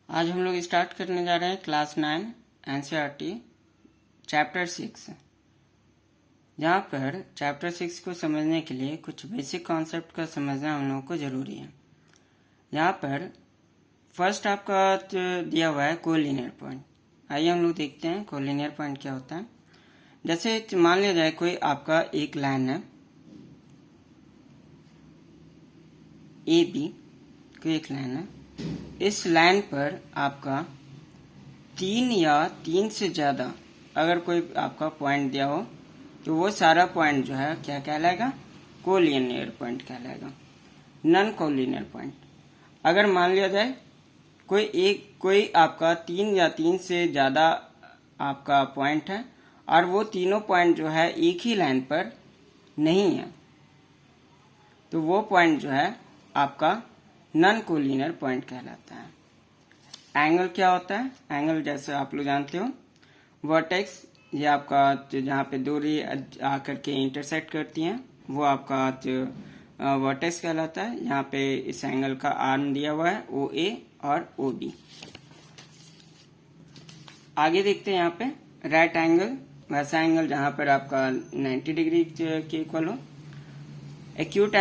आज हम लोग स्टार्ट करने जा रहे हैं क्लास 9 एनसीईआरटी चैप्टर 6, जहाँ पर चैप्टर 6 को समझने के लिए कुछ बेसिक कॉन्सेप्ट का समझना हम लोगों को ज़रूरी है। यहाँ पर फर्स्ट आपका दिया हुआ है कोलिनियर पॉइंट। आइए हम लोग देखते हैं कोलिनियर पॉइंट क्या होता है। जैसे मान लिया जाए कोई आपका एक लाइन है ए बी, कोई एक लाइन है। इस लाइन पर आपका 3 या 3 से ज़्यादा अगर कोई आपका पॉइंट दिया हो तो वो सारा पॉइंट जो है क्या कहलाएगा, कोलिनियर पॉइंट कहलाएगा। नॉन कोलिनियर पॉइंट अगर मान लिया जाए कोई आपका 3 या 3 से ज़्यादा आपका पॉइंट है और वो तीनों पॉइंट जो है एक ही लाइन पर नहीं है, तो वो पॉइंट जो है आपका नॉन कोलिनियर पॉइंट कहलाता है। एंगल क्या होता है? एंगल जैसे आप लोग जानते हो, वर्टेक्स ये आपका जहाँ पे दो रे आकर के इंटरसेक्ट करती हैं वो आपका वर्टेक्स कहलाता है। यहाँ पे इस एंगल का आर्म दिया हुआ है ओ ए और ओ बी। आगे देखते हैं यहाँ पे राइट एंगल, वैसा एंगल जहाँ पर आपका 90 डिग्री के इक्वल हो। एक्यूट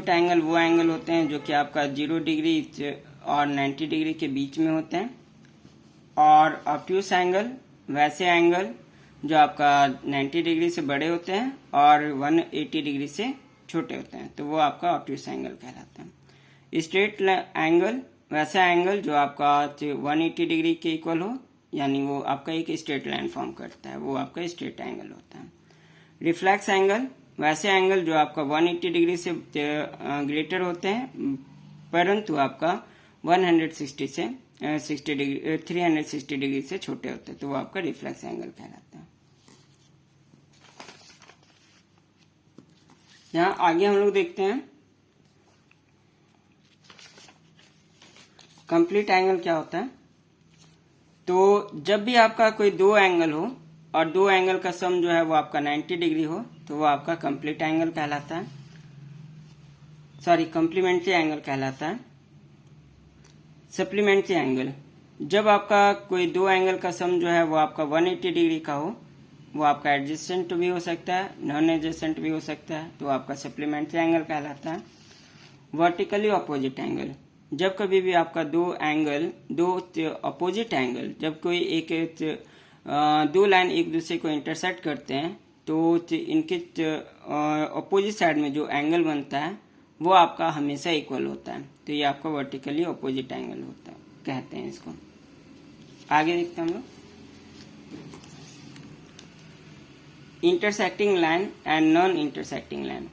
एंगल वो एंगल होते हैं जो कि आपका 0 डिग्री और 90 डिग्री के बीच में होते हैं। और ऑब्ट्यूस एंगल वैसे एंगल जो आपका 90 डिग्री से बड़े होते हैं और 180 डिग्री से छोटे होते हैं, तो वो आपका ऑब्ट्यूस एंगल कहलाता है। स्ट्रेट एंगल वैसा एंगल जो आपका 180 डिग्री के इक्वल हो, यानी वो आपका एक स्ट्रेट लाइन फॉर्म करता है, वो आपका स्ट्रेट एंगल होता है। रिफ्लेक्स एंगल वैसे एंगल जो आपका 180 डिग्री से ग्रेटर होते हैं परंतु आपका 360 डिग्री से छोटे होते हैं, तो वो आपका रिफ्लेक्स एंगल कहलाता है। यहाँ आगे हम लोग देखते हैं कंप्लीट एंगल क्या होता है। तो जब भी आपका कोई दो एंगल हो और दो एंगल का सम जो है वो आपका 90 डिग्री हो, तो वो आपका कंप्लीट एंगल कहलाता है, कॉम्प्लीमेंट्री एंगल कहलाता है। सप्लीमेंट्री एंगल जब आपका कोई दो एंगल का सम जो है वो आपका 180 डिग्री का हो, वो आपका एडजेसेंट भी हो सकता है, नॉन एडजेसेंट भी हो सकता है, तो आपका सप्लीमेंट्री एंगल कहलाता है। वर्टिकली अपोजिट एंगल जब कभी भी आपका दो अपोजिट एंगल जब कोई दो लाइन एक दूसरे को इंटरसेक्ट करते हैं, तो इनके अपोजिट साइड में जो एंगल बनता है वो आपका हमेशा इक्वल होता है, तो ये आपका वर्टिकली अपोजिट एंगल होता है, कहते हैं इसको। आगे देखते हैं हम लोग intersecting line and non intersecting line.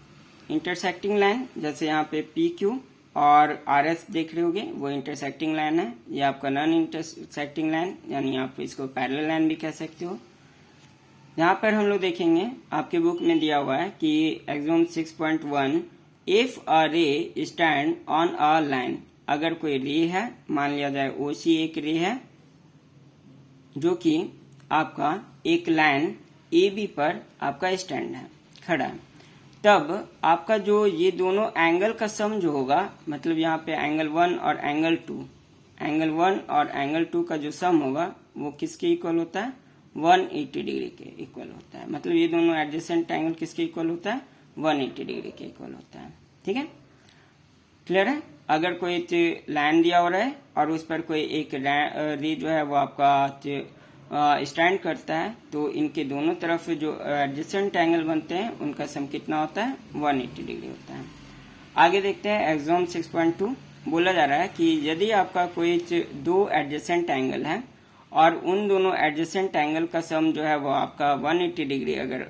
Intersecting line जैसे यहाँ पे पी क्यू और आर एस देख रहे होगे, वो इंटरसेक्टिंग लाइन है। ये आपका नॉन इंटरसेक्टिंग लाइन, यानी आप इसको पैरेलल लाइन भी कह सकते हो। यहाँ पर हम लोग देखेंगे आपके बुक में दिया हुआ है कि एग्जाम 6.1 इफ अ रे स्टैंड ऑन अ लाइन, अगर कोई रे है, मान लिया जाए ओसी एक रे है जो कि आपका एक लाइन ए बी पर आपका स्टैंड है, खड़ा है, तब आपका जो ये दोनों एंगल का सम जो होगा, मतलब यहाँ पे एंगल 1 और एंगल 2 का जो सम होगा वो किसके इक्वल होता है, 180 डिग्री के इक्वल होता है। मतलब ये दोनों एडजेसेंट एंगल किसके इक्वल होता है, 180 डिग्री के इक्वल होता है। ठीक है, क्लियर है। अगर कोई लाइन दिया हो रहा है और उस पर कोई एक रे जो है वो आपका स्टैंड करता है, तो इनके दोनों तरफ जो एडजेसेंट एंगल बनते हैं उनका सम कितना होता है, 180 डिग्री होता है। आगे देखते हैं एग्जाम 6.2 बोला जा रहा है कि यदि आपका कोई दो एडजेसेंट एंगल है और उन दोनों एडजेसेंट एंगल का सम जो है वो आपका 180 डिग्री अगर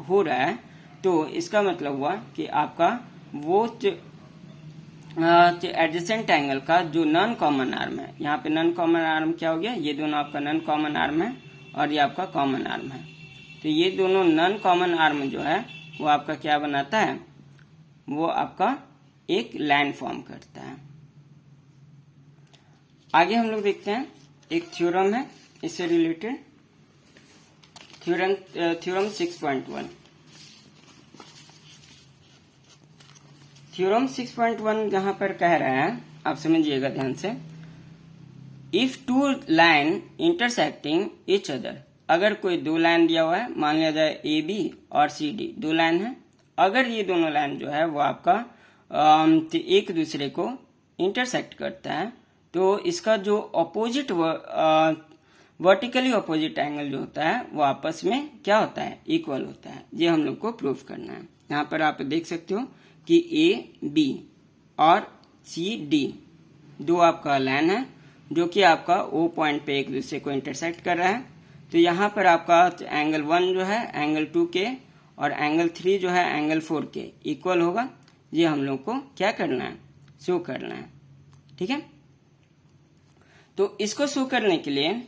हो रहा है, तो इसका मतलब हुआ कि आपका वो एडजेसेंट एंगल का जो नॉन कॉमन आर्म है, यहाँ पे नॉन कॉमन आर्म क्या हो गया, ये दोनों आपका नॉन कॉमन आर्म है और ये आपका कॉमन आर्म है, तो ये दोनों नॉन कॉमन आर्म जो है वो आपका क्या बनाता है, वो आपका एक लाइन फॉर्म करता है। आगे हम लोग देखते हैं एक थ्योरम है इससे रिलेटेड, थ्योरम 6.1। थ्योरम 6.1 जहां पर कह रहा है, आप समझिएगा ध्यान से, if two line intersecting each other, अगर कोई दो लाइन दिया हुआ है, मान लिया जाए ए बी और सी डी, दो लाइन है, अगर ये दोनों लाइन जो है वो आपका एक दूसरे को इंटरसेक्ट करता है, तो इसका जो अपोजिट वर्टिकली अपोजिट एंगल जो होता है वो आपस में क्या होता है, इक्वल होता है। ये हम लोग को प्रूफ करना है। यहाँ पर आप देख सकते हो कि ए बी और सी डी दो आपका लाइन है जो कि आपका ओ पॉइंट पे एक दूसरे को इंटरसेक्ट कर रहा है। तो यहाँ पर आपका एंगल 1 जो है एंगल 2 के और एंगल 3 जो है एंगल 4 के इक्वल होगा। ये हम लोग को क्या करना है, शो करना है। ठीक है, तो इसको शो करने के लिए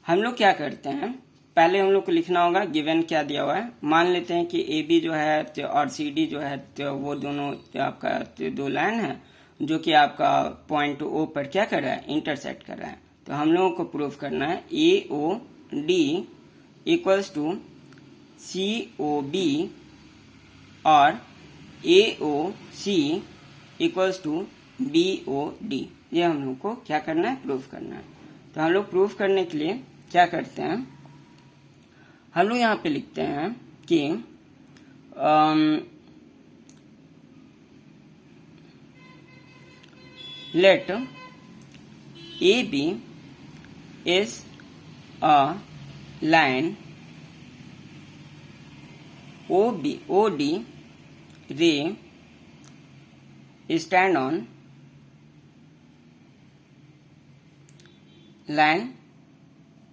हम लोग क्या करते हैं, पहले हम लोग को लिखना होगा गिवन क्या दिया हुआ है। मान लेते हैं कि ए बी जो है और सी डी जो है तो वो दोनों आपका दो लाइन है जो कि आपका पॉइंट ओ पर क्या कर रहा है, इंटरसेक्ट कर रहा है। तो हम लोगों को प्रूफ करना है A O D equals to C O B और A O C equals to B O D. ये हम लोग को क्या करना है, प्रूफ करना है। तो हम लोग प्रूफ करने के लिए क्या करते हैं, हम लोग यहाँ पे लिखते हैं कि let A B is a line O D ray stand on line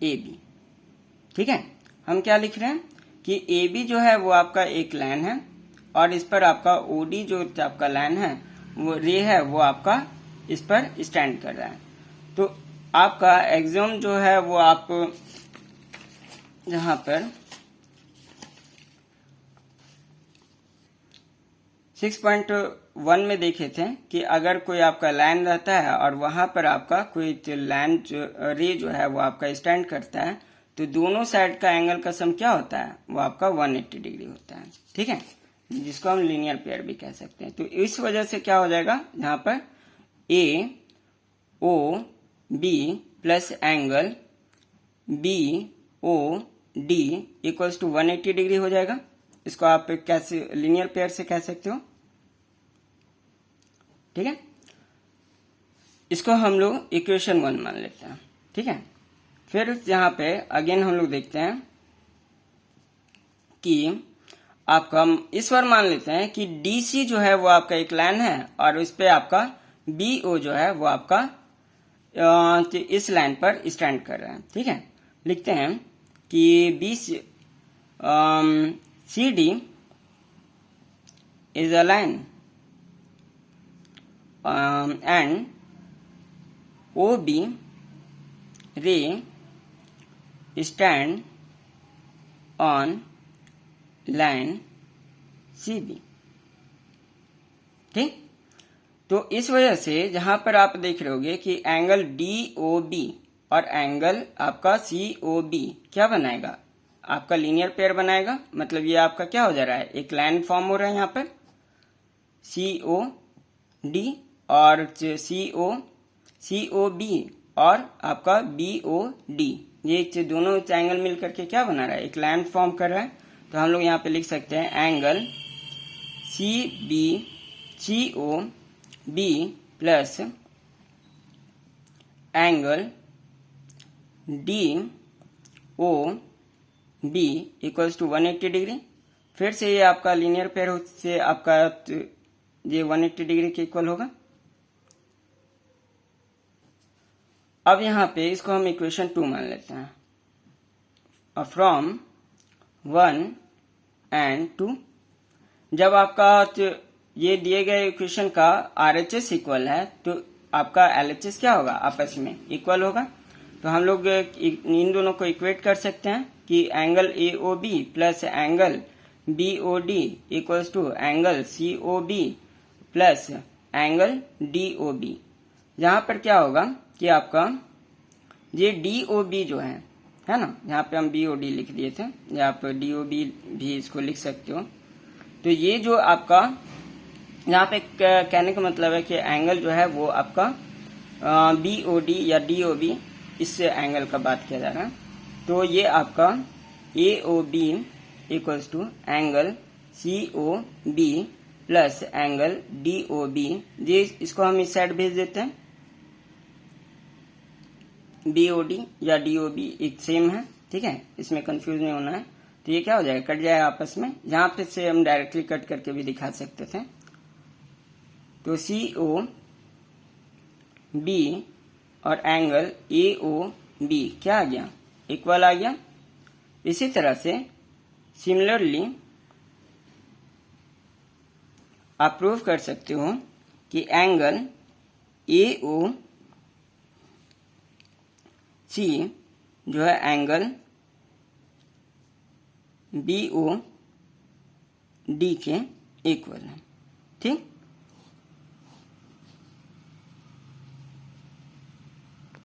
A B. ठीक है, हम क्या लिख रहे हैं कि ए बी जो है वो आपका एक लाइन है और इस पर आपका ओ डी जो आपका लाइन है वो रे है वो आपका इस पर स्टैंड कर रहा है। तो आपका एक्सम जो है वो आप जहां पर 6.1 में देखे थे कि अगर कोई आपका लाइन रहता है और वहां पर आपका कोई लाइन रे जो है वो आपका स्टैंड करता है तो दोनों साइड का एंगल का सम क्या होता है, वो आपका 180 डिग्री होता है। ठीक है, जिसको हम लीनियर पेयर भी कह सकते हैं। तो इस वजह से क्या हो जाएगा, यहाँ पर A O B plus angle B O D equals to 180 degree हो जाएगा। इसको आप कैसे लीनियर पेयर से कह सकते हो। ठीक है, इसको हम लोग इक्वेशन 1 मान लेते हैं। ठीक है, फिर यहाँ पे अगेन हम लोग देखते हैं कि आपका इस बार मान लेते हैं कि DC जो है वो आपका एक लाइन है और उस पे आपका BO जो है वो आपका इस लाइन पर स्टैंड कर रहा है। ठीक है, लिखते हैं कि CD is a line and OB ray stand on line CB। ठीक, तो इस वजह से जहां पर आप देख रहे होगे कि एंगल DOB और एंगल आपका COB क्या बनाएगा, आपका लीनियर पेयर बनाएगा। मतलब ये आपका क्या हो जा रहा है, एक लाइन फॉर्म हो रहा है यहाँ पर COD और COB और आपका BOD, ये दोनों एंगल मिलकर के क्या बना रहा है, एक लाइन फॉर्म कर रहा है। तो हम लोग यहाँ पे लिख सकते हैं angle COB plus angle DOB equals to 180 degree. फिर से ये आपका लीनियर पेयर से आपका ये 180 डिग्री के इक्वल होगा। अब यहाँ पे इसको हम इक्वेशन 2 मान लेते हैं। फ्रॉम 1 एंड 2, जब आपका ये दिए गए इक्वेशन का RHS इक्वल है तो आपका LHS क्या होगा, आपस में इक्वल होगा। तो हम लोग इन दोनों को इक्वेट कर सकते हैं कि angle AOB plus angle BOD equals to angle COB plus angle DOB। यहाँ पर क्या होगा कि आपका ये DOB जो है ना, यहाँ पे हम BOD लिख दिए थे, या आप DOB भी इसको लिख सकते हो। तो ये जो आपका यहाँ पे कहने का मतलब है कि एंगल जो है वो आपका BOD या DOB, इस एंगल का बात किया जा रहा है। तो ये आपका AOB equals to angle COB plus angle DOB। ये इसको हम इस साइड भेज देते हैं, BOD या DOB एक सेम है, ठीक है, इसमें कंफ्यूज नहीं होना है। तो ये क्या हो जाएगा, कट जाएगा आपस में। यहाँ पे से हम डायरेक्टली कट करके भी दिखा सकते थे। तो COB और एंगल AOB क्या आ गया, इक्वल आ गया। इसी तरह से सिमिलरली आप प्रूव कर सकते हो कि एंगल AOC जो है एंगल BOD के इक्वल है, ठीक।